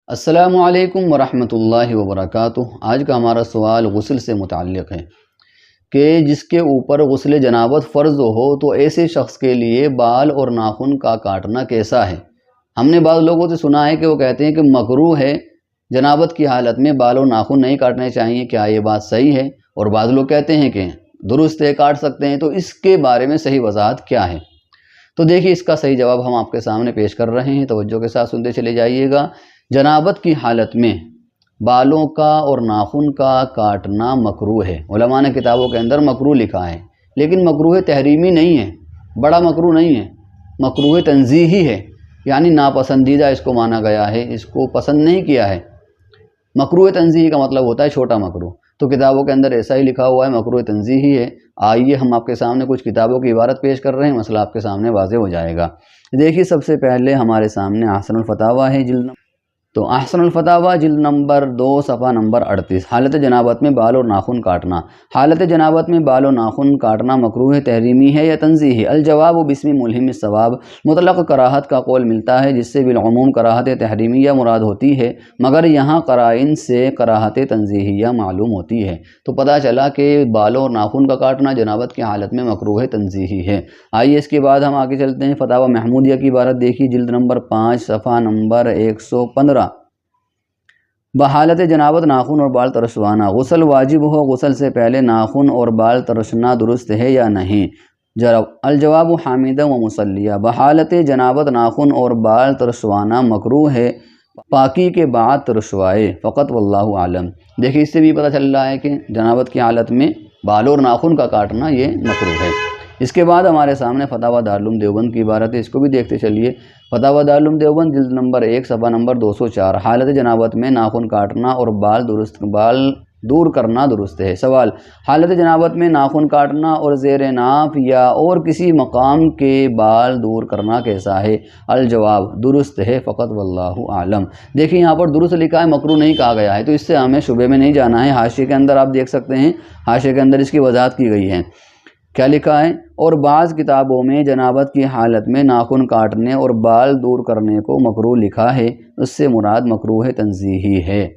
السلام علیکم ورحمۃ اللہ وبرکاتہ۔ آج کا ہمارا سوال غسل سے متعلق ہے کہ جس کے اوپر غسل جنابت فرض ہو تو ایسے شخص کے لیے بال اور ناخن کا کاٹنا کیسا ہے۔ ہم نے بعض لوگوں سے سنا ہے کہ وہ کہتے ہیں کہ مکروہ ہے، جنابت کی حالت میں بال اور ناخن نہیں کاٹنے چاہیے، کیا یہ بات صحیح ہے؟ اور بعض لوگ کہتے ہیں کہ درست ہے، کاٹ سکتے ہیں۔ تو اس کے بارے میں صحیح وضاحت کیا ہے؟ تو دیکھیے، اس کا صحیح جواب ہم آپ کے سامنے پیش کر رہے ہیں، توجہ کے ساتھ سنتے چلے جائیے گا۔ جنابت کی حالت میں بالوں کا اور ناخن کا کاٹنا مکروہ ہے۔ علماء نے کتابوں کے اندر مکروہ لکھا ہے، لیکن مکروہ تحریمی نہیں ہے، بڑا مکروہ نہیں ہے، مکروہ تنزیہی ہے، یعنی ناپسندیدہ اس کو مانا گیا ہے، اس کو پسند نہیں کیا ہے۔ مکروہ تنزیہی کا مطلب ہوتا ہے چھوٹا مکروہ، تو کتابوں کے اندر ایسا ہی لکھا ہوا ہے، مکروہ تنزیہی ہے۔ آئیے ہم آپ کے سامنے کچھ کتابوں کی عبارت پیش کر رہے ہیں، مسئلہ آپ کے سامنے واضح ہو جائے گا۔ دیکھیے، سب سے پہلے ہمارے سامنے احسن الفتاویٰ ہے، تو احسن الفتاویٰ جلد نمبر 2 صفحہ نمبر 38۔ حالت جنابت میں بال اور ناخن کاٹنا۔ حالت جنابت میں بال و ناخن کاٹنا مکروہ تحریمی ہے یا تنزیہی؟ الجواب باسم ملہم الثواب۔ مطلق کراہت کا قول ملتا ہے، جس سے بالعموم کراہت تحریمیہ مراد ہوتی ہے، مگر یہاں قرائن سے کراہت تنزیہیہ معلوم ہوتی ہے۔ تو پتہ چلا کہ بالوں اور ناخن کا کاٹنا جنابت کی حالت میں مکروہ تنزیہی ہے۔ آئیے اس کے بعد ہم آگے چلتے ہیں۔ فتاوی محمودیہ کی عبارت دیکھیے، جلد نمبر 5 صفحہ نمبر 115۔ بحالت جنابت ناخن اور بال ترشوانا۔ غسل واجب ہو، غسل سے پہلے ناخن اور بال ترشنا درست ہے یا نہیں؟ الجواب حامدا و مصلیہ۔ بحالت جنابت ناخن اور بال ترشوانا مکروہ ہے، پاکی کے بعد ترشوائے فقط، واللہ عالم۔ دیکھیے، اس سے بھی پتہ چل رہا ہے کہ جنابت کی حالت میں بال اور ناخن کا کاٹنا یہ مکروہ ہے۔ اس کے بعد ہمارے سامنے فتاوی دارالعلوم دیوبند کی عبارت ہے، اس کو بھی دیکھتے چلیے۔ فتاوی دارالعلوم دیوبند جلد نمبر 1 صفحہ نمبر 204۔ حالت جنابت میں ناخن کاٹنا اور بال دور کرنا درست ہے۔ سوال: حالت جنابت میں ناخن کاٹنا اور زیر ناف یا اور کسی مقام کے بال دور کرنا کیسا ہے؟ الجواب درست ہے فقط، واللہ عالم۔ دیکھیں، یہاں پر درست لکھا ہے، مکروہ نہیں کہا گیا ہے، تو اس سے ہمیں شبہے میں نہیں جانا ہے۔ حاشیے کے اندر آپ دیکھ سکتے ہیں، حاشیے کے اندر اس کی وضاحت کی گئی ہے۔ کیا لکھا ہے؟ اور بعض کتابوں میں جنابت کی حالت میں ناخن کاٹنے اور بال دور کرنے کو مکروہ لکھا ہے، اس سے مراد مکروہ تنزیہی ہے۔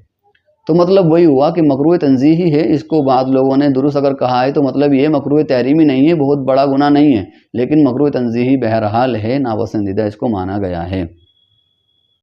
تو مطلب وہی ہوا کہ مکروہ تنزیہی ہے، اس کو بعض لوگوں نے درست اگر کہا ہے تو مطلب یہ مکروہ تحریمی نہیں ہے، بہت بڑا گناہ نہیں ہے، لیکن مکروہ تنزیہی بہرحال ہے، ناپسندیدہ اس کو مانا گیا ہے۔